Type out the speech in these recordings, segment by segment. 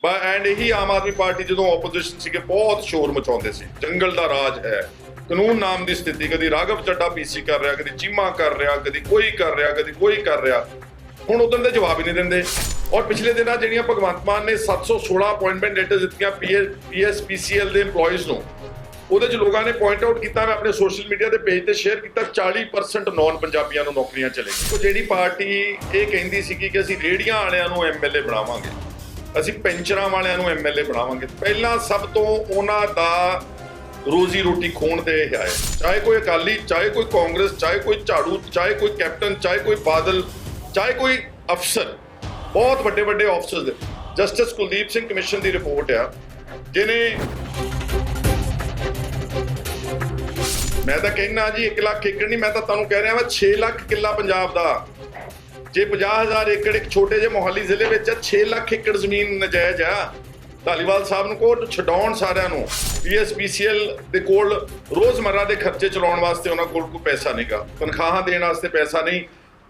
And ਇਹੀ Aam Aadmi party ਜਦੋਂ opposition ਸੀਗੇ ਬਹੁਤ ਸ਼ੋਰ ਮਚਾਉਂਦੇ ਸੀ, ਜੰਗਲ ਦਾ ਰਾਜ ਹੈ, ਕਾਨੂੰਨ ਨਾਮ ਦੀ ਸਥਿਤੀ, ਕਦੀ ਰਾਘਵ ਚੱਡਾ ਪੀਸੀ ਕਰ ਰਿਹਾ, ਕਦੀ ਚੀਮਾ ਕਰ ਰਿਹਾ, ਕਦੀ ਕੋਈ ਕਰ ਰਿਹਾ, ਕਦੀ ਕੋਈ ਕਰ ਰਿਹਾ। ਹੁਣ ਉਦੋਂ ਦੇ ਜਵਾਬ ਹੀ ਨਹੀਂ ਦਿੰਦੇ। ਔਰ ਪਿਛਲੇ ਦਿਨਾਂ ਜਿਹੜੀਆਂ ਭਗਵੰਤ ਮਾਨ ਨੇ 716 ਅਪਾਇੰਟਮੈਂਟ ਲੈਟਰਸ ਦਿੱਤੀਆਂ ਪੀਐਸਪੀਸੀਐਲ ਦੇ EMPLOYEES ਨੂੰ, ਉਹਦੇ 'ਚ ਲੋਕਾਂ ਨੇ ਪੁਆਇੰਟ ਆਊਟ ਕੀਤਾ, ਮੈਂ ਆਪਣੇ ਸੋਸ਼ਲ ਮੀਡੀਆ ਦੇ ਪੇਜ ਤੇ ਸ਼ੇਅਰ ਕੀਤਾ, 40% ਨੌਨ ਪੰਜਾਬੀਆਂ ਨੂੰ ਨੌਕਰੀਆਂ ਚਲੇਗੀਆਂ। ਜਿਹੜੀ ਪਾਰਟੀ ਇਹ ਕਹਿੰਦੀ ਸੀ ਕਿ ਅਸੀਂ ਰੇਹੜੀਆਂ ਵਾਲਿਆਂ ਨੂੰ MLA ਬਣਾਵਾਂਗੇ, ਅਸੀਂ ਪੈਂਚਰਾਂ ਵਾਲਿਆਂ ਨੂੰ MLA ਬਣਾਵਾਂਗੇ, ਪਹਿਲਾਂ ਸਭ ਤੋਂ ਉਹਨਾਂ ਦਾ ਰੋਜ਼ੀ ਰੋਟੀ ਖੋਣ ਤੇ ਇਹ ਆਏ। ਚਾਹੇ ਕੋਈ ਅਕਾਲੀ, ਚਾਹੇ ਕੋਈ ਕਾਂਗਰਸ, ਚਾਹੇ ਕੋਈ ਝਾੜੂ, ਚਾਹੇ ਕੋਈ ਕੈਪਟਨ, ਚਾਹੇ ਕੋਈ ਬਾਦਲ, ਚਾਹੇ ਕੋਈ ਅਫਸਰ, ਬਹੁਤ ਵੱਡੇ ਵੱਡੇ ਆਫਿਸਰਸ ਦੇ। ਜਸਟਿਸ ਕੁਲਦੀਪ ਸਿੰਘ ਕਮਿਸ਼ਨ ਦੀ ਰਿਪੋਰਟ ਆ, ਜਿਹਨੇ ਮੈਂ ਤਾਂ ਕਹਿਣਾ ਜੀ 1 ਲੱਖ ਏਕੜ ਨਹੀਂ, ਮੈਂ ਤਾਂ ਤੁਹਾਨੂੰ ਕਹਿ ਰਿਹਾ ਵਾ 6 ਲੱਖ ਕਿੱਲਾ ਪੰਜਾਬ ਦਾ। ਜੇ 50,000 ਏਕੜ ਇੱਕ ਛੋਟੇ ਜਿਹੇ ਮੋਹਾਲੀ ਜ਼ਿਲ੍ਹੇ ਵਿੱਚ 6 ਲੱਖ ਏਕੜ ਜ਼ਮੀਨ ਨਜਾਇਜ਼ ਆ। ਧਾਲੀਵਾਲ ਸਾਹਿਬ ਨੂੰ ਕਹੋ ਛਡਾਉਣ ਸਾਰਿਆਂ ਨੂੰ। PSPCL ਦੇ ਕੋਲ ਰੋਜ਼ਮर्रा ਦੇ ਖਰਚੇ ਚਲਾਉਣ ਵਾਸਤੇ ਉਹਨਾਂ ਕੋਲ ਕੋਈ ਪੈਸਾ ਨਹੀਂਗਾ, ਤਨਖਾਹਾਂ ਦੇਣ ਵਾਸਤੇ ਪੈਸਾ ਨਹੀਂ।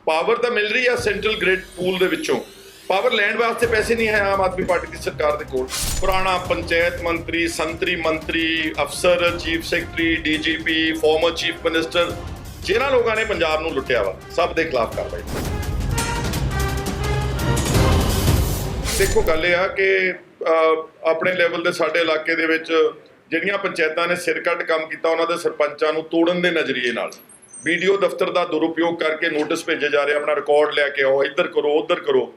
ਪਾਵਰ ਤਾਂ ਮਿਲ ਰਹੀ ਆ ਸੈਂਟਰਲ ਗ੍ਰਿਡ ਪੂਲ ਦੇ ਵਿੱਚੋਂ, ਪਾਵਰ ਲੈਣ ਵਾਸਤੇ ਪੈਸੇ ਨਹੀਂ ਹੈ ਆਮ ਆਦਮੀ ਪਾਰਟੀ ਦੀ ਸਰਕਾਰ ਦੇ ਕੋਲ। ਪੁਰਾਣਾ ਪੰਚਾਇਤ ਮੰਤਰੀ, ਸੰਤਰੀ ਮੰਤਰੀ, ਅਫਸਰ, chief secretary, DGP, farmer chief minister, ਜਿਹਨਾਂ ਲੋਕਾਂ ਨੇ ਪੰਜਾਬ ਨੂੰ ਲੁੱਟਿਆ ਵਾ, ਸਭ ਦੇ ਖਿਲਾਫ ਕਾਰਵਾਈ। ਦੇਖੋ ਗੱਲ ਇਹ ਆ ਕਿ ਆਪਣੇ ਲੈਵਲ ਦੇ ਸਾਡੇ ਇਲਾਕੇ ਦੇ ਵਿੱਚ ਜਿਹੜੀਆਂ ਪੰਚਾਇਤਾਂ ਨੇ ਸਿਰ ਕੱਢ ਕੰਮ ਕੀਤਾ, ਉਹਨਾਂ ਦੇ ਸਰਪੰਚਾਂ ਨੂੰ ਤੋੜਨ ਦੇ ਨਜ਼ਰੀਏ ਨਾਲ BDO ਦਫ਼ਤਰ ਦਾ ਦੁਰਉਪਯੋਗ ਕਰਕੇ ਨੋਟਿਸ ਭੇਜੇ ਜਾ ਰਹੇ, ਆਪਣਾ ਰਿਕਾਰਡ ਲੈ ਕੇ ਆਓ, ਇੱਧਰ ਕਰੋ ਉੱਧਰ ਕਰੋ।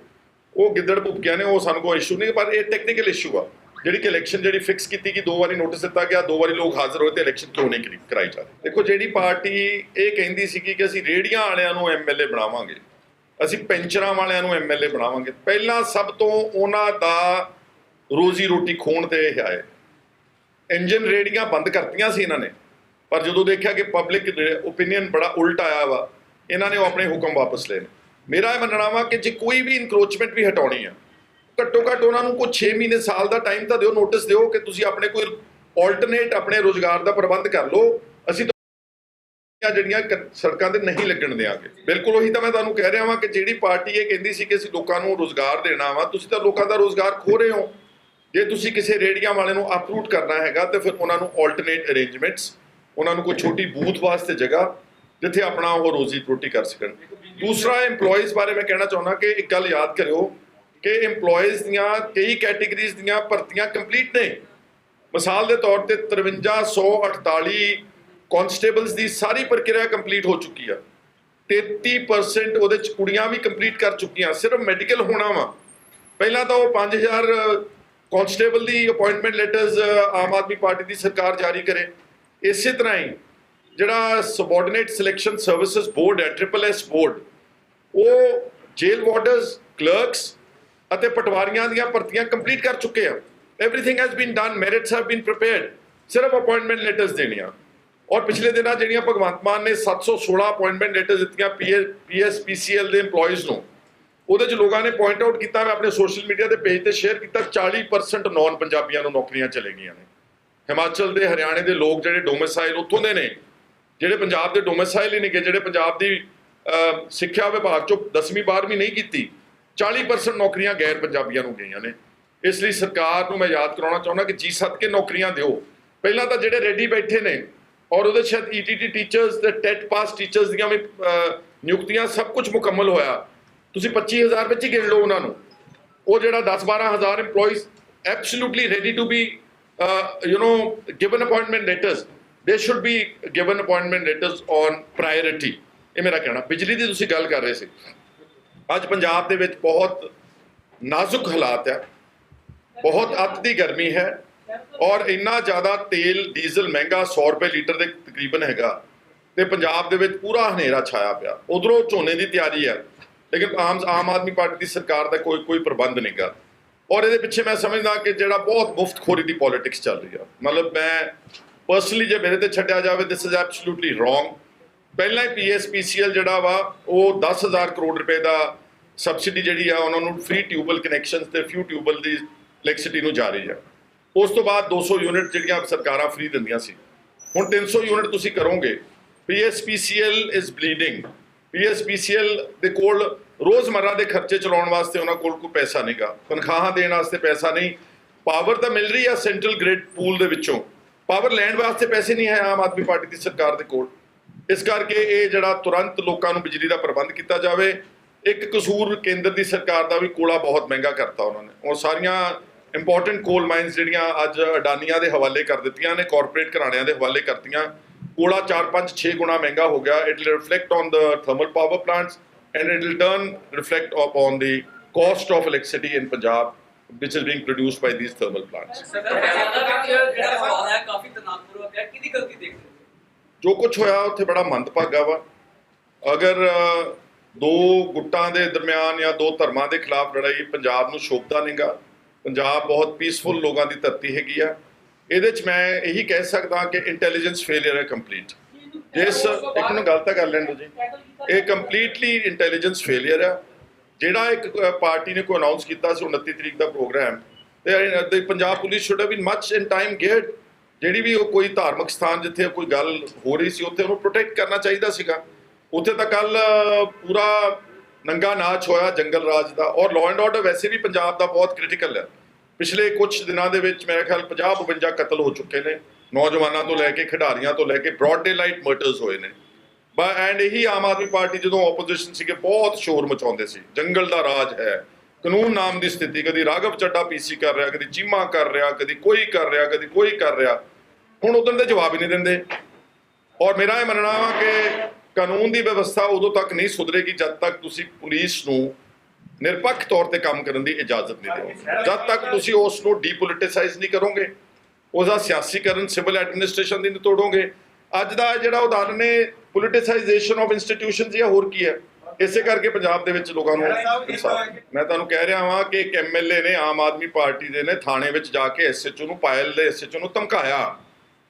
ਉਹ ਗਿੱਦੜ ਭੁੱਕਿਆ ਨੇ, ਉਹ ਸਾਨੂੰ ਕੋਈ ਇਸ਼ੂ ਨਹੀਂ, ਪਰ ਇਹ ਟੈਕਨੀਕਲ ਇਸ਼ੂ ਆ। ਜਿਹੜੀ ਕਿ ਇਲੈਕਸ਼ਨ ਜਿਹੜੀ ਫਿਕਸ ਕੀਤੀ ਕਿ 2 ਵਾਰੀ ਨੋਟਿਸ ਦਿੱਤਾ ਗਿਆ, 2 ਵਾਰੀ ਲੋਕ ਹਾਜ਼ਰ ਹੋਏ, ਤੇ ਇਲੈਕਸ਼ਨ ਕਿਉਂ ਨਹੀਂ ਕਰਾਈ ਜਾ ਰਹੀ। ਦੇਖੋ ਜਿਹੜੀ ਪਾਰਟੀ ਇਹ ਕਹਿੰਦੀ ਸੀ ਕਿ ਅਸੀਂ ਰੇਹੜੀਆਂ ਵਾਲਿਆਂ ਨੂੰ MLA ਬਣਾਵਾਂਗੇ, ਅਸੀਂ ਪੈਂਚਰਾਂ ਵਾਲਿਆਂ ਨੂੰ MLA ਬਣਾਵਾਂਗੇ, ਪਹਿਲਾਂ ਸਭ ਤੋਂ ਉਹਨਾਂ ਦਾ ਰੋਜ਼ੀ ਰੋਟੀ ਖੋਣ ਤੇ ਇਹ ਆਏ। ਇੰਜਨ ਰੇਹੜੀਆਂ ਬੰਦ ਕਰਤੀਆਂ ਸੀ ਇਹਨਾਂ ਨੇ, ਪਰ ਜਦੋਂ ਦੇਖਿਆ ਕਿ ਪਬਲਿਕ ਓਪੀਨੀਅਨ ਬੜਾ ਉਲਟ ਆਇਆ ਵਾ, ਇਹਨਾਂ ਨੇ ਉਹ ਆਪਣੇ ਹੁਕਮ ਵਾਪਸ ਲਏ ਨੇ। ਮੇਰਾ ਇਹ ਮੰਨਣਾ ਵਾ ਕਿ ਜੇ ਕੋਈ ਵੀ ਇਨਕਰੋਚਮੈਂਟ ਵੀ ਹਟਾਉਣੀ ਆ, ਘੱਟੋ ਘੱਟ ਉਹਨਾਂ ਨੂੰ ਕੋਈ 6 ਮਹੀਨੇ ਸਾਲ ਦਾ ਟਾਈਮ ਤਾਂ ਦਿਓ, ਨੋਟਿਸ ਦਿਓ ਕਿ ਤੁਸੀਂ ਆਪਣੇ ਕੋਈ ਆਲਟਰਨੇਟ ਆਪਣੇ ਰੋਜ਼ਗਾਰ ਦਾ ਪ੍ਰਬੰਧ ਕਰ ਲਓ। ਅਸੀਂ ਜਿਹੜੀਆਂ ਸੜਕਾਂ ਤੇ ਨਹੀਂ ਲੱਗਣ ਦਿਆਂਗੇ। ਬਿਲਕੁਲ ਉਹੀ ਤਾਂ ਮੈਂ ਤੁਹਾਨੂੰ ਕਹਿ ਰਿਹਾ ਵਾਂ ਕਿ ਜਿਹੜੀ ਪਾਰਟੀ ਇਹ ਕਹਿੰਦੀ ਸੀ ਕਿ ਅਸੀਂ ਲੋਕਾਂ ਨੂੰ ਰੋਜ਼ਗਾਰ ਦੇਣਾ ਵਾ, ਤੁਸੀਂ ਤਾਂ ਲੋਕਾਂ ਦਾ ਰੋਜ਼ਗਾਰ ਖੋ ਰਹੇ ਹੋ। ਜੇ ਤੁਸੀਂ ਕਿਸੇ ਰੇਹੜੀਆਂ ਵਾਲੇ ਨੂੰ ਅਪਰੂਟ ਕਰਨਾ ਹੈਗਾ ਤੇ ਫਿਰ ਉਹਨਾਂ ਨੂੰ ਆਲਟਰਨੇਟ ਅਰੇਂਜਮੈਂਟਸ, ਉਹਨਾਂ ਨੂੰ ਕੋਈ ਛੋਟੀ ਬੂਥ ਵਾਸਤੇ ਜਗ੍ਹਾ ਜਿੱਥੇ ਆਪਣਾ ਉਹ ਰੋਜ਼ੀ ਰੋਟੀ ਕਰ ਸਕਣ। ਦੂਸਰਾ, EMPLOYEES ਬਾਰੇ ਮੈਂ ਕਹਿਣਾ ਚਾਹੁੰਦਾ ਕਿ ਇੱਕ ਗੱਲ ਯਾਦ ਕਰਿਓ ਕਿ EMPLOYEES ਦੀਆਂ ਕਈ ਕੈਟੇਗਰੀਜ਼ ਦੀਆਂ ਭਰਤੀਆਂ ਕੰਪਲੀਟ ਨੇ। ਮਿਸਾਲ ਦੇ ਤੌਰ ਤੇ 5348 ਕਾਂਸਟੇਬਲਸ ਦੀ ਸਾਰੀ ਪ੍ਰਕਿਰਿਆ ਕੰਪਲੀਟ ਹੋ ਚੁੱਕੀ ਆ। 33% ਉਹਦੇ ਚ ਕੁੜੀਆਂ ਵੀ ਕੰਪਲੀਟ ਕਰ ਚੁੱਕੀਆਂ, ਸਿਰਫ ਮੈਡੀਕਲ ਹੋਣਾ ਵਾ। ਪਹਿਲਾਂ ਤਾਂ ਉਹ 5000 ਕਾਂਸਟੇਬਲ ਦੀ appointment letters Aam Aadmi party ਦੀ ਸਰਕਾਰ ਜਾਰੀ ਕਰੇ। ਇਸੇ ਤਰ੍ਹਾਂ ਹੀ ਜਿਹੜਾ ਸਬਆਰਡੀਨੇਟ ਸਿਲੈਕਸ਼ਨ ਸਰਵਿਸਿਜ਼ ਬੋਰਡ ਹੈ, SSS ਬੋਰਡ, ਉਹ ਜੇਲ੍ਹ ਵਾਰਡਰਸ, ਕਲਰਕਸ ਅਤੇ ਪਟਵਾਰੀਆਂ ਦੀਆਂ ਭਰਤੀਆਂ ਕੰਪਲੀਟ ਕਰ ਚੁੱਕੇ ਆ। Everything has been done, merits have been prepared, ਸਿਰਫ ਅਪਾਇੰਟਮੈਂਟ ਲੈਟਰਸ ਦੇਣੀਆਂ। ਔਰ ਪਿਛਲੇ ਦਿਨਾਂ ਜਿਹੜੀਆਂ ਭਗਵੰਤ ਮਾਨ ਨੇ 716 ਅਪਾਇੰਟਮੈਂਟ ਲੈਟਰਸ ਦਿੱਤੀਆਂ PSPCL ਦੇ EMPLOYEES ਨੂੰ, ਉਹਦੇ 'ਚ ਲੋਕਾਂ ਨੇ ਪੁਆਇੰਟ ਆਊਟ ਕੀਤਾ, ਮੈਂ ਆਪਣੇ ਸੋਸ਼ਲ ਮੀਡੀਆ ਦੇ ਪੇਜ ਤੇ ਸ਼ੇਅਰ ਕੀਤਾ, 40% ਨੌਨ ਪੰਜਾਬੀਆਂ ਨੂੰ ਨੌਕਰੀਆਂ ਚਲੇਗੀਆਂ ਨੇ। ਹਿਮਾਚਲ ਦੇ, ਹਰਿਆਣੇ ਦੇ ਲੋਕ ਜਿਹੜੇ ਡੋਮਿਸਾਈਲ ਉੱਥੋਂ ਦੇ ਨੇ, ਜਿਹੜੇ ਪੰਜਾਬ ਦੇ ਡੋਮਿਸਾਈਲ ਹੀ ਨਹੀਂ ਗਏ, ਜਿਹੜੇ ਪੰਜਾਬ ਦੀ ਸਿੱਖਿਆ ਵਿਭਾਗ 'ਚੋਂ 10ਵੀਂ 12ਵੀਂ ਨਹੀਂ ਕੀਤੀ, 40% ਨੌਕਰੀਆਂ ਗੈਰ ਪੰਜਾਬੀਆਂ ਨੂੰ ਗਈਆਂ ਨੇ। ਇਸ ਲਈ ਸਰਕਾਰ ਨੂੰ ਮੈਂ ਯਾਦ ਕਰਾਉਣਾ ਚਾਹੁੰਦਾ ਕਿ ਜੀ ਸੱਦ ਕੇ ਨੌਕਰੀਆਂ ਦਿਓ। ਪਹਿਲਾਂ ਤਾਂ ਜਿਹੜੇ ਰੈਡੀ ਬੈਠੇ ਨੇ, ਔਰ ਉਹਦੇ ਸ਼ਾਇਦ ETT ਟੀਚਰਸ ਤੇ TET ਪਾਸ ਟੀਚਰਸ ਦੀਆਂ ਵੀ ਨਿਯੁਕਤੀਆਂ ਸਭ ਕੁਝ ਮੁਕੰਮਲ ਹੋਇਆ, ਤੁਸੀਂ 25000 ਵਿੱਚ ਹੀ ਗਿਣ ਲਓ ਉਹਨਾਂ ਨੂੰ। ਉਹ ਜਿਹੜਾ 10-12,000 EMPLOYEES absolutely ready to be given appointment letters, they should be given appointment letters on priority। ਇਹ ਮੇਰਾ ਕਹਿਣਾ। ਬਿਜਲੀ ਦੀ ਤੁਸੀਂ ਗੱਲ ਕਰ ਰਹੇ ਸੀ, ਅੱਜ ਪੰਜਾਬ ਦੇ ਵਿੱਚ ਬਹੁਤ ਨਾਜ਼ੁਕ ਹਾਲਾਤ ਹੈ, ਬਹੁਤ ਅੱਤ ਦੀ ਗਰਮੀ ਹੈ, ਔਰ ਇੰਨਾ ਜ਼ਿਆਦਾ ਤੇਲ ਡੀਜ਼ਲ ਮਹਿੰਗਾ 100 ਰੁਪਏ ਲੀਟਰ ਦੇ ਤਕਰੀਬਨ ਹੈਗਾ, ਤੇ ਪੰਜਾਬ ਦੇ ਵਿੱਚ ਪੂਰਾ ਹਨੇਰਾ ਛਾਇਆ ਪਿਆ। ਉਧਰੋਂ ਝੋਨੇ ਦੀ ਤਿਆਰੀ ਹੈ, ਲੇਕਿਨ ਆਮ ਆਦਮੀ ਪਾਰਟੀ ਦੀ ਸਰਕਾਰ ਦਾ ਕੋਈ ਪ੍ਰਬੰਧ ਨਹੀਂ ਗਾ। ਔਰ ਇਹਦੇ ਪਿੱਛੇ ਮੈਂ ਸਮਝਦਾ ਕਿ ਜਿਹੜਾ ਬਹੁਤ ਮੁਫਤਖੋਰੀ ਦੀ ਪੋਲਿਟਿਕਸ ਚੱਲ ਰਹੀ ਆ। ਮਤਲਬ ਮੈਂ ਪਰਸਨਲੀ ਜੇ ਮੇਰੇ ਤੇ ਛੱਡਿਆ ਜਾਵੇ, ਦਿਸ ਇਜ਼ ਐਬਸੋਲੂਟਲੀ ਰੋਂਗ। ਪਹਿਲਾਂ ਹੀ PSPCL ਜਿਹੜਾ ਵਾ ਉਹ 10,000 ਕਰੋੜ ਰੁਪਏ ਦਾ ਸਬਸਿਡੀ ਜਿਹੜੀ ਆ ਉਹਨਾਂ ਨੂੰ ਫ੍ਰੀ ਟਿਊਬਲ ਕਨੈਕਸ਼ਨਸ ਤੇ ਫਿਊ ਟਿਊਬਲ ਦੀ ਇਲੈਕਟ੍ਰਿਸਿਟੀ ਨੂੰ ਜਾ ਰਹੀ ਆ। ਉਸ ਤੋਂ ਬਾਅਦ 200 ਯੂਨਿਟ ਜਿਹੜੀਆਂ ਸਰਕਾਰਾਂ ਫ੍ਰੀ ਦਿੰਦੀਆਂ ਸੀ, ਹੁਣ 300 ਯੂਨਿਟ ਤੁਸੀਂ ਕਰੋਗੇ। PSPCL is bleeding. PSPCL ਦੇ ਕੋਲ ਰੋਜ਼ਮर्रा ਦੇ ਖਰਚੇ ਚਲਾਉਣ ਵਾਸਤੇ ਉਹਨਾਂ ਕੋਲ ਕੋਈ ਪੈਸਾ ਨਹੀਂਗਾ, ਤਨਖਾਹਾਂ ਦੇਣ ਵਾਸਤੇ ਪੈਸਾ ਨਹੀਂ। ਪਾਵਰ ਤਾਂ ਮਿਲ ਰਹੀ ਆ ਸੈਂਟਰਲ ਗ੍ਰਿਡ ਪੂਲ ਦੇ ਵਿੱਚੋਂ, ਪਾਵਰ ਲੈਣ ਵਾਸਤੇ ਪੈਸੇ ਨਹੀਂ ਹੈ ਆਮ ਆਦਮੀ ਪਾਰਟੀ ਦੀ ਸਰਕਾਰ ਦੇ ਕੋਲ। ਇਸ ਕਰਕੇ ਇਹ ਜਿਹੜਾ ਤੁਰੰਤ ਲੋਕਾਂ ਨੂੰ ਬਿਜਲੀ ਦਾ ਪ੍ਰਬੰਧ ਕੀਤਾ ਜਾਵੇ। ਇੱਕ ਕਸੂਰ ਕੇਂਦਰ ਦੀ ਸਰਕਾਰ ਦਾ ਵੀ ਕੋਲਾ ਬਹੁਤ ਮਹਿੰਗਾ ਕਰਤਾ ਉਹਨਾਂ ਨੇ। ਉਹ ਸਾਰੀਆਂ ਇੰਪੋਰਟੈਂਟ ਕੋਲ ਮਾਈਨਸ ਜਿਹੜੀਆਂ ਅੱਜ ਅਡਾਨੀਆਂ ਦੇ ਹਵਾਲੇ ਕਰ ਦਿੱਤੀਆਂ ਨੇ, ਕਾਰਪੋਰੇਟ ਘਰਾਣਿਆਂ ਦੇ ਹਵਾਲੇ ਕਰਤੀਆਂ। ਕੋਲਾ 4-5-6 ਗੁਣਾ ਮਹਿੰਗਾ ਹੋ ਗਿਆ। It will reflect on the thermal power plants and it will turn reflect upon the cost of electricity in Punjab which is being produced by these thermal plants. ਜੋ ਕੁਝ ਹੋਇਆ ਉੱਥੇ ਬੜਾ ਮੰਦਭਾਗਾ ਵਾ। ਅਗਰ ਦੋ ਗੁੱਟਾਂ ਦੇ ਦਰਮਿਆਨ ਜਾਂ ਦੋ ਧਰਮਾਂ ਦੇ ਖਿਲਾਫ ਲੜਾਈ ਪੰਜਾਬ ਨੂੰ ਸ਼ੋਭਦਾ ਨਹੀਂਗਾ। ਪੰਜਾਬ ਬਹੁਤ ਪੀਸਫੁਲ ਲੋਕਾਂ ਦੀ ਧਰਤੀ ਹੈਗੀ ਆ। ਇਹਦੇ 'ਚ ਮੈਂ ਇਹੀ ਕਹਿ ਸਕਦਾ ਕਿ ਇੰਟੈਲੀਜੈਂਸ ਫੇਲਿਅਰ ਹੈ ਕੰਪਲੀਟ। ਜਿਸ ਇੱਕ ਨੂੰ ਗੱਲ ਤਾਂ ਕਰ ਲੈਣ ਦਿਓ ਜੀ, ਇਹ ਕੰਪਲੀਟਲੀ ਇੰਟੈਲੀਜੈਂਸ ਫੇਲਿਅਰ ਆ। ਜਿਹੜਾ ਇੱਕ ਪਾਰਟੀ ਨੇ ਕੋਈ ਅਨਾਉਂਸ ਕੀਤਾ ਸੀ 29 ਤਰੀਕ ਦਾ ਪ੍ਰੋਗਰਾਮ, ਤੇ Punjab police should have been much in time geared. ਜਿਹੜੀ ਵੀ ਉਹ ਕੋਈ ਧਾਰਮਿਕ ਸਥਾਨ ਜਿੱਥੇ ਕੋਈ ਗੱਲ ਹੋ ਰਹੀ ਸੀ ਉੱਥੇ ਉਹਨੂੰ ਪ੍ਰੋਟੈਕਟ ਕਰਨਾ ਚਾਹੀਦਾ ਸੀਗਾ। ਉੱਥੇ ਤਾਂ ਕੱਲ ਪੂਰਾ ਨੰਗਾ ਨਾਚ ਹੋਇਆ ਜੰਗਲ ਰਾਜ ਦਾ। ਔਰ ਲਾਅ ਐਂਡ ਆਰਡਰ ਵੈਸੇ ਵੀ ਪੰਜਾਬ ਦਾ ਬਹੁਤ ਕ੍ਰਿਟੀਕਲ ਹੈ। ਪਿਛਲੇ ਕੁਝ ਦਿਨਾਂ ਦੇ ਵਿੱਚ ਮੇਰੇ ਖਿਆਲ 50-52 ਕਤਲ ਹੋ ਚੁੱਕੇ ਨੇ, ਨੌਜਵਾਨਾਂ ਤੋਂ ਲੈ ਕੇ ਖਿਡਾਰੀਆਂ ਤੋਂ ਲੈ ਕੇ ਬ੍ਰੌਡ ਡੇ ਲਾਈਟ ਮਰਡਰਸ ਹੋਏ ਨੇ। ਐਂਡ ਇਹੀ ਆਮ ਆਦਮੀ ਪਾਰਟੀ ਜਦੋਂ ਆਪੋਜੀਸ਼ਨ ਸੀਗੇ ਬਹੁਤ ਸ਼ੋਰ ਮਚਾਉਂਦੇ ਸੀ, ਜੰਗਲ ਦਾ ਰਾਜ ਹੈ, ਕਾਨੂੰਨ ਨਾਮ ਦੀ ਸਥਿਤੀ। ਕਦੀ ਰਾਘਵ ਚੱਡਾ ਪੀਸੀ ਕਰ ਰਿਹਾ, ਕਦੀ ਚੀਮਾ ਕਰ ਰਿਹਾ, ਕਦੀ ਕੋਈ ਕਰ ਰਿਹਾ, ਕਦੀ ਕੋਈ ਕਰ ਰਿਹਾ। ਹੁਣ ਉਦੋਂ ਦੇ ਜਵਾਬ ਹੀ ਨਹੀਂ ਦਿੰਦੇ। ਔਰ ਮੇਰਾ ਇਹ ਮੰਨਣਾ ਵਾ ਕਿ ਕਾਨੂੰਨ ਦੀ ਵਿਵਸਥਾ ਉਦੋਂ ਤੱਕ ਨਹੀਂ ਸੁਧਰੇਗੀ ਜਦ ਤੱਕ ਤੁਸੀਂ ਪੁਲਿਸ ਨੂੰ ਨਿਰਪੱਖ ਤੌਰ ਤੇ ਕੰਮ ਕਰਨ ਦੀ ਇਜਾਜ਼ਤ ਨਹੀਂ ਦਿਓਗੇ। ਜਦ ਤੱਕ ਤੁਸੀਂ ਉਸ ਨੂੰ ਡੀਪੋਲਿਟਿਸਾਈਜ਼ ਨਹੀਂ ਕਰੋਗੇ, ਉਹਦਾ ਸਿਆਸੀਕਰਨ ਸਿਵਲ ਐਡਮਿਨਿਸਟ੍ਰੇਸ਼ਨ ਦੀ ਨਹੀਂ ਤੋੜੋਗੇ। ਅੱਜ ਦਾ ਜਿਹੜਾ ਉਦਾਹਰਨ ਹੈ ਪੋਲਿਟਿਸਾਈਜੇਸ਼ਨ ਆਫ ਇੰਸਟੀਟਿਊਸ਼ਨਸ ਜਾਂ ਹੋਰ ਕੀ ਹੈ। ਇਸੇ ਕਰਕੇ ਪੰਜਾਬ ਦੇ ਵਿੱਚ ਲੋਕਾਂ ਨੂੰ ਮੈਂ ਤੁਹਾਨੂੰ ਕਹਿ ਰਿਹਾ ਹਾਂ ਕਿ ਇੱਕ ਐਮਐਲਏ ਨੇ ਆਮ ਆਦਮੀ ਪਾਰਟੀ ਦੇ ਨੇ ਥਾਣੇ ਵਿੱਚ ਜਾ ਕੇ ਐਸਐਚਓ ਨੂੰ, ਪਾਇਲ ਦੇ ਐਸਐਚਓ ਨੂੰ ਧਮਕਾਇਆ।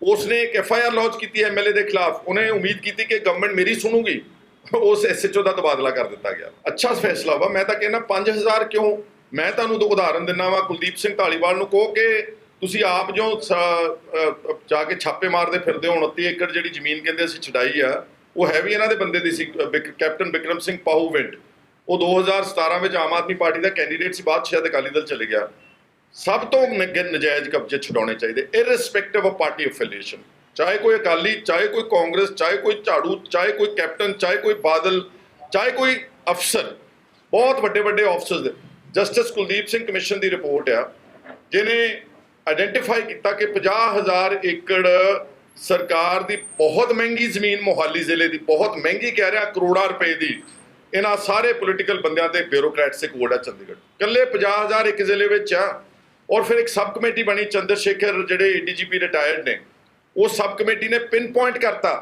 ਉਸਨੇ ਇੱਕ ਐਫਆਈਆਰ ਲੌਂਚ ਕੀਤੀ ਐਮਐਲਏ ਦੇ ਖਿਲਾਫ। ਉਹਨੇ ਉਮੀਦ ਕੀਤੀ ਕਿ ਗਵਰਨਮੈਂਟ ਮੇਰੀ ਸੁਣੂਗੀ। ਉਸ ਐਸਐਚਓ ਦਾ ਤਬਾਦਲਾ ਕਰ ਦਿੱਤਾ ਗਿਆ। ਅੱਛਾ ਫੈਸਲਾ ਵਾ। ਮੈਂ ਤਾਂ ਕਹਿੰਦਾ 5000 ਕਿਉਂ। ਮੈਂ ਤੁਹਾਨੂੰ ਦੋ ਉਦਾਹਰਨ ਦਿੰਦਾ ਵਾ। ਕੁਲਦੀਪ ਸਿੰਘ ਧਾਲੀਵਾਲ ਨੂੰ ਕਹੋ ਕਿ ਤੁਸੀਂ ਆਪ ਜੋ ਜਾ ਕੇ ਛਾਪੇ ਮਾਰਦੇ ਫਿਰਦੇ ਹੋ, 29 ਏਕੜ ਜਿਹੜੀ ਜ਼ਮੀਨ ਕਹਿੰਦੇ ਅਸੀਂ ਛਡਾਈ ਆ, ਉਹ ਹੈ ਵੀ ਇਹਨਾਂ ਦੇ ਬੰਦੇ ਦੀ ਸੀ, ਕੈਪਟਨ ਬਿਕਰਮ ਸਿੰਘ ਪਾਹੂਵਿੰਡ। ਉਹ 2017 ਵਿੱਚ ਆਮ ਆਦਮੀ ਪਾਰਟੀ ਦਾ ਕੈਂਡੀਡੇਟ ਸੀ, ਬਾਅਦ ਸ਼ਾਇਦ ਅਕਾਲੀ ਦਲ ਚਲੇ ਗਿਆ। ਸਭ ਤੋਂ ਨਜਾਇਜ਼ ਕਬਜ਼ੇ ਛਡਾਉਣੇ ਚਾਹੀਦੇ ਇਰਰਿਸਪੈਕਟਿਵ ਆਫ ਪਾਰਟੀ ਅਫੀਲੀਏਸ਼ਨ। ਚਾਹੇ ਕੋਈ ਅਕਾਲੀ, ਚਾਹੇ ਕੋਈ ਕਾਂਗਰਸ, ਚਾਹੇ ਕੋਈ ਝਾੜੂ, ਚਾਹੇ ਕੋਈ ਕੈਪਟਨ, ਚਾਹੇ ਕੋਈ ਬਾਦਲ, ਚਾਹੇ ਕੋਈ ਅਫਸਰ, ਬਹੁਤ ਵੱਡੇ ਵੱਡੇ ਅਫਸਰਸ ਦੇ। ਜਸਟਿਸ ਕੁਲਦੀਪ ਸਿੰਘ ਕਮਿਸ਼ਨ ਦੀ ਰਿਪੋਰਟ ਆ ਜਿਹਨੇ ਆਇਡੈਂਟੀਫਾਈ ਕੀਤਾ ਕਿ 50,000 ਏਕੜ ਸਰਕਾਰ ਦੀ ਬਹੁਤ ਮਹਿੰਗੀ ਜ਼ਮੀਨ, ਮੋਹਾਲੀ ਜ਼ਿਲ੍ਹੇ ਦੀ ਬਹੁਤ ਮਹਿੰਗੀ, ਕਹਿ ਰਿਹਾ ਕਰੋੜਾਂ ਰੁਪਏ ਦੀ, ਇਹਨਾਂ ਸਾਰੇ ਪੋਲੀਟੀਕਲ ਬੰਦਿਆਂ ਦੇ ਬਿਊਰੋਕਰੈਟਸ ਦੇ ਕੋਲ ਆ ਚੰਡੀਗੜ੍ਹ। ਇਕੱਲੇ 50,000 ਇੱਕ ਜ਼ਿਲ੍ਹੇ ਵਿੱਚ ਆ। ਔਰ ਫਿਰ ਇੱਕ ਸਬ ਕਮੇਟੀ ਬਣੀ, ਚੰਦਰ ਸ਼ੇਖਰ ਜਿਹੜੇ ਏਡੀਜੀਪੀ ਰਿਟਾਇਰਡ ਨੇ, ਉਹ ਸਬ ਕਮੇਟੀ ਨੇ ਪਿਨ ਪੁਆਇੰਟ ਕਰਤਾ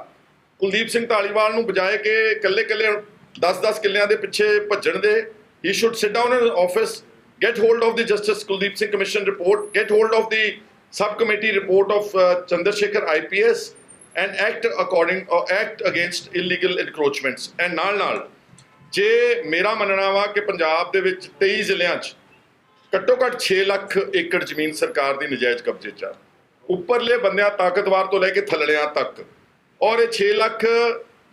ਕੁਲਦੀਪ ਸਿੰਘ ਧਾਲੀਵਾਲ ਨੂੰ, ਬਜਾਏ ਕਿ ਇਕੱਲੇ 10-10 ਕਿੱਲਿਆਂ ਦੇ ਪਿੱਛੇ ਭੱਜਣ ਦੇ। He should sit down in office, get hold of the Justice Kuldeep Singh Commission report, get hold of the subcommittee report of Chandrasekhar IPS and act against illegal encroachments। and ਨਾਲ ਜੇ ਮੇਰਾ ਮੰਨਣਾ ਵਾ ਕਿ ਪੰਜਾਬ ਦੇ ਵਿੱਚ 23 ਜ਼ਿਲ੍ਹਿਆਂ 'ਚ ਘੱਟੋ ਘੱਟ 6 ਲੱਖ ਏਕੜ ਜ਼ਮੀਨ ਸਰਕਾਰ ਦੀ ਨਜਾਇਜ਼ ਕਬਜ਼ੇ 'ਚ ਆ, ਉੱਪਰਲੇ ਬੰਦਿਆਂ ਤਾਕਤਵਾਰ ਤੋਂ ਲੈ ਕੇ ਥੱਲੜਿਆਂ ਤੱਕ। ਔਰ ਇਹ 6 ਲੱਖ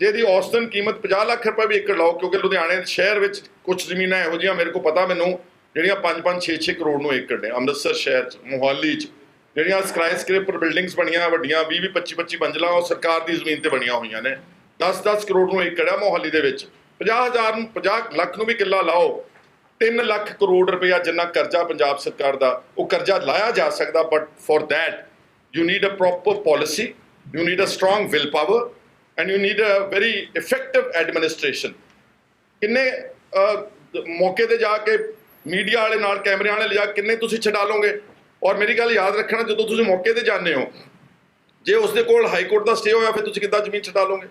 ਜਿਹਦੀ ਔਸਤਨ ਕੀਮਤ 50 ਲੱਖ ਰੁਪਏ ਵੀ ਏਕੜ ਲਾਓ, ਕਿਉਂਕਿ ਲੁਧਿਆਣੇ ਸ਼ਹਿਰ ਵਿੱਚ ਕੁਝ ਜ਼ਮੀਨਾਂ ਇਹੋ ਜਿਹੀਆਂ ਮੇਰੇ ਕੋਲ ਪਤਾ ਮੈਨੂੰ ਜਿਹੜੀਆਂ 5-5, 6-6 ਕਰੋੜ ਨੂੰ ਏਕੜ ਨੇ। ਅੰਮ੍ਰਿਤਸਰ ਸ਼ਹਿਰ 'ਚ, ਮੋਹਾਲੀ 'ਚ ਜਿਹੜੀਆਂ ਸਕਾਈਸਕ੍ਰੇਪਰ ਬਿਲਡਿੰਗਸ ਬਣੀਆਂ ਵੱਡੀਆਂ 20-20, 25-25 ਮੰਜ਼ਿਲਾਂ, ਉਹ ਸਰਕਾਰ ਦੀ ਜ਼ਮੀਨ ਤੇ ਬਣੀਆਂ ਹੋਈਆਂ ਨੇ। 10-10 ਕਰੋੜ ਨੂੰ ਏਕੜ ਆ ਮੋਹਾਲੀ ਦੇ ਵਿੱਚ। 50,000 ਨੂੰ 50 ਲੱਖ ਨੂੰ ਵੀ ਕਿੱਲਾ ਲਾਓ, 3 ਲੱਖ ਕਰੋੜ ਰੁਪਇਆ ਜਿੰਨਾ ਕਰਜ਼ਾ ਪੰਜਾਬ ਸਰਕਾਰ ਦਾ, ਉਹ ਕਰਜ਼ਾ ਲਾਇਆ ਜਾ ਸਕਦਾ। But for that you need a proper policy, you need a strong will power and you need a very effective administration. ਕਿੰਨੇ ਮੌਕੇ ਤੇ ਜਾ ਕੇ ਮੀਡੀਆ ਵਾਲੇ ਨਾਲ ਕੈਮਰਿਆਂ ਵਾਲੇ ਲਿਜਾ ਕਿੰਨੇ ਤੁਸੀਂ ਛਡਾ ਲਓਗੇ। ਔਰ ਮੇਰੀ ਗੱਲ ਯਾਦ ਰੱਖਣਾ, ਜਦੋਂ ਤੁਸੀਂ ਮੌਕੇ ਤੇ ਜਾਂਦੇ ਹੋ, ਜੇ ਉਸਦੇ ਕੋਲ ਹਾਈ ਕੋਰਟ ਦਾ ਸਟੇ ਹੋਇਆ ਫਿਰ ਤੁਸੀਂ ਕਿੱਦਾਂ ਜ਼ਮੀਨ ਛਡਾ ਲਓਗੇ,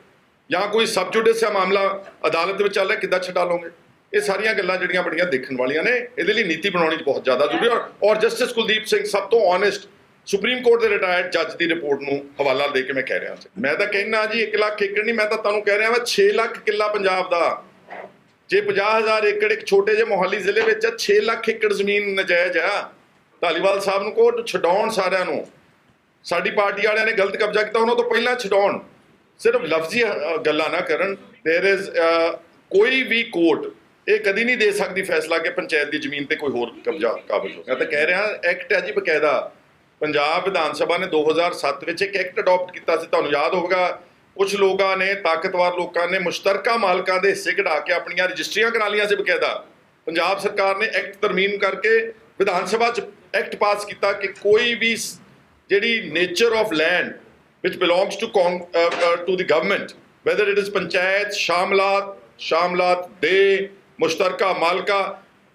ਜਾਂ ਕੋਈ ਸਬ ਜੁਡਿਸ ਦਾ ਮਾਮਲਾ ਅਦਾਲਤ ਵਿੱਚ ਚੱਲ ਰਿਹਾ ਕਿੱਦਾਂ ਛਡਾ ਲਓਗੇ। ਇਹ ਸਾਰੀਆਂ ਗੱਲਾਂ ਜਿਹੜੀਆਂ ਬੜੀਆਂ ਦੇਖਣ ਵਾਲੀਆਂ ਨੇ। ਇਹਦੇ ਲਈ ਨੀਤੀ ਬਣਾਉਣੀ ਬਹੁਤ ਜ਼ਿਆਦਾ ਜ਼ਰੂਰੀ ਹੈ। ਔਰ ਜਸਟਿਸ ਕੁਲਦੀਪ ਸਿੰਘ ਸਭ ਤੋਂ ਓਨੈਸਟ ਸੁਪਰੀਮ ਕੋਰਟ ਦੇ ਰਿਟਾਇਰਡ ਜੱਜ ਦੀ ਰਿਪੋਰਟ ਨੂੰ ਹਵਾਲਾ ਦੇ ਕੇ ਮੈਂ ਕਹਿ ਰਿਹਾ ਸੀ। ਮੈਂ ਤਾਂ ਕਹਿਣਾ ਜੀ 1 ਲੱਖ ਏਕੜ ਨਹੀਂ, ਮੈਂ ਤਾਂ ਤੁਹਾਨੂੰ ਕਹਿ ਰਿਹਾ ਵਾ 6 ਲੱਖ ਕਿੱਲਾ ਪੰਜਾਬ ਦਾ। ਜੇ 50,000 ਏਕੜ ਇੱਕ ਛੋਟੇ ਜਿਹੇ ਮੋਹਾਲੀ ਜ਼ਿਲ੍ਹੇ ਵਿੱਚ 6 ਲੱਖ ਏਕੜ ਜ਼ਮੀਨ ਨਜਾਇਜ਼ ਆ। ਧਾਲੀਵਾਲ ਸਾਹਿਬ ਨੂੰ ਕਹੋ ਛਡਾਉਣ ਸਾਰਿਆਂ ਨੂੰ। ਸਾਡੀ ਪਾਰਟੀ ਵਾਲਿਆਂ ਨੇ ਗਲਤ ਕਬਜ਼ਾ ਕੀਤਾ, ਉਹਨਾਂ ਤੋਂ ਪਹਿਲਾਂ ਛਡਾਉਣ। ਸਿਰਫ ਲਫ਼ਜ਼ੀ ਗੱਲਾਂ ਨਾ ਕਰਨ। ਦੇयर इज ਕੋਈ ਵੀ ਕੋਰਟ ਇਹ ਕਦੀ ਨਹੀਂ ਦੇ ਸਕਦੀ ਫੈਸਲਾ ਕਿ ਪੰਚਾਇਤ ਦੀ ਜ਼ਮੀਨ ਤੇ ਕੋਈ ਹੋਰ ਕਬਜ਼ਾ ਕਾਬਜ਼ ਹੋ। ਮੈਂ ਤਾਂ ਕਹਿ ਰਿਹਾ ਐਕਟ ਹੈ ਜੀ ਬਕਾਇਦਾ। ਪੰਜਾਬ ਵਿਧਾਨ ਸਭਾ ਨੇ 2007 ਵਿੱਚ ਇੱਕ ਐਕਟ ਅਡਾਪਟ ਕੀਤਾ ਸੀ, ਤੁਹਾਨੂੰ ਯਾਦ ਹੋਵੇਗਾ। ਕੁਝ ਲੋਕਾਂ ਨੇ, ਤਾਕਤਵਰ ਲੋਕਾਂ ਨੇ ਮੁਸ਼ਤਰਕਾ ਮਾਲਕਾਂ ਦੇ ਹਿੱਸੇ ਕਢਾ ਕੇ ਆਪਣੀਆਂ ਰਜਿਸਟਰੀਆਂ ਕਰਾ ਲਈਆਂ ਸੀ ਬਕਾਇਦਾ। ਪੰਜਾਬ ਸਰਕਾਰ ਨੇ ਐਕਟ ਤਰਮੀਮ ਕਰਕੇ ਵਿਧਾਨ ਸਭਾ 'ਚ ਐਕਟ ਪਾਸ ਕੀਤਾ ਕਿ ਕੋਈ ਵੀ ਜਿਹੜੀ nature of land which belongs to the government, whether it is panchayat, ਸ਼ਾਮਲਾਤ ਦੇ ਮੁਸ਼ਤਰਕਾ ਮਾਲਕਾ,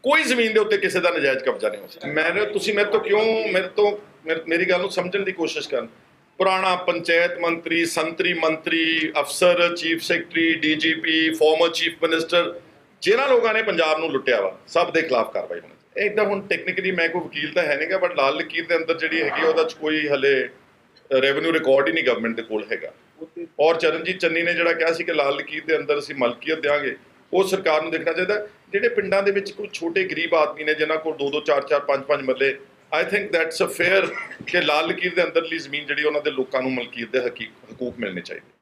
ਕੋਈ ਜ਼ਮੀਨ ਦੇ ਉੱਤੇ ਕਿਸੇ ਦਾ ਨਜਾਇਜ਼ ਕਬਜ਼ਾ ਨਹੀਂ ਹੋ ਸਕਦਾ। ਤੁਸੀਂ ਮੇਰੇ ਤੋਂ ਮੇਰੀ ਗੱਲ ਨੂੰ ਸਮਝਣ ਦੀ ਕੋਸ਼ਿਸ਼ ਕਰਨ। ਪੁਰਾਣਾ ਪੰਚਾਇਤ ਮੰਤਰੀ, ਸੰਤਰੀ ਮੰਤਰੀ, ਅਫਸਰ, chief secretary, DGP, farmer chief minister, ਜਿਨ੍ਹਾਂ ਲੋਕਾਂ ਨੇ ਪੰਜਾਬ ਨੂੰ ਲੁੱਟਿਆ ਵਾ, ਸਭ ਦੇ ਖਿਲਾਫ ਕਾਰਵਾਈ ਹੋਣੀ ਚਾਹੀਦੀ। ਇੱਦਾਂ ਹੁਣ ਟੈਕਨੀਕਲੀ ਮੈਂ ਕੋਈ ਵਕੀਲ ਤਾਂ ਹੈ ਨਹੀਂਗਾ, ਬਟ ਲਾਲ ਲਕੀਰ ਦੇ ਅੰਦਰ ਜਿਹੜੀ ਹੈਗੀ ਉਹਦਾ 'ਚ ਕੋਈ ਹਲੇ ਰੈਵਨਿਊ ਰਿਕਾਰਡ ਹੀ ਨਹੀਂ ਗਵਰਨਮੈਂਟ ਦੇ ਕੋਲ ਹੈਗਾ। ਔਰ ਚਰਨਜੀਤ ਚੰਨੀ ਨੇ ਜਿਹੜਾ ਕਿਹਾ ਸੀ ਕਿ ਲਾਲ ਲਕੀਰ ਦੇ ਅੰਦਰ ਅਸੀਂ ਮਲਕੀਅਤ ਦਿਆਂਗੇ, ਉਹ ਸਰਕਾਰ ਨੂੰ ਦੇਖਣਾ ਚਾਹੀਦਾ। ਜਿਹੜੇ ਪਿੰਡਾਂ ਦੇ ਵਿੱਚ ਕੋਈ ਛੋਟੇ ਗਰੀਬ ਆਦਮੀ ਨੇ ਜਿਨ੍ਹਾਂ ਕੋਲ 2-2 4-4 5-5 ਮਰਲੇ, I think that's a fair ਕਿ ਲਾਲ ਲਕੀਰ ਦੇ ਅੰਦਰਲੀ ਜ਼ਮੀਨ ਜਿਹੜੀ ਉਹਨਾਂ ਦੇ ਲੋਕਾਂ ਨੂੰ ਮਲਕੀਅਤ ਦੇ ਹਕੂਕ ਮਿਲਣੇ ਚਾਹੀਦੇ।